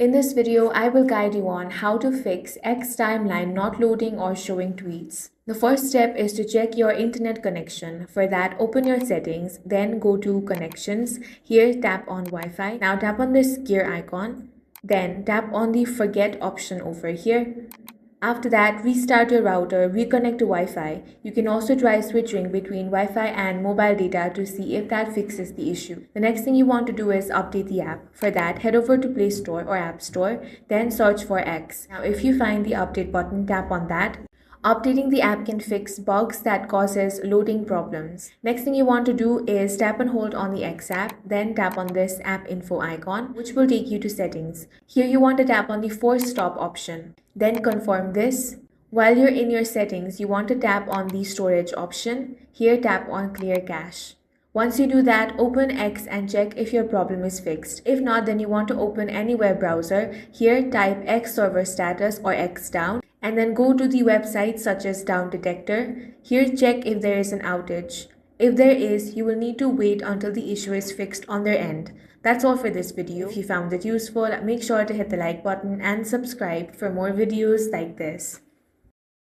In this video, I will guide you on how to fix X timeline not loading or showing tweets. The first step is to check your internet connection. For that, open your settings, then go to connections. Here, tap on Wi-Fi. Now tap on this gear icon. Then tap on the forget option over here. After that, restart your router, reconnect to Wi-Fi. You can also try switching between Wi-Fi and mobile data to see if that fixes the issue. The next thing you want to do is update the app. For that, head over to Play Store or App Store, then search for X. Now, if you find the update button, tap on that. Updating the app can fix bugs that causes loading problems. Next thing you want to do is tap and hold on the X app, then tap on this app info icon, which will take you to settings. Here you want to tap on the force stop option, then confirm this. While you're in your settings, you want to tap on the storage option. Here tap on clear cache. Once you do that, open X and check if your problem is fixed. If not, then you want to open any web browser. Here type X server status or X down and then go to the website such as down Detector. Here check if there is an outage. If there is, you will need to wait until the issue is fixed on their end. That's all for this video. If you found it useful, make sure to hit the like button and subscribe for more videos like this.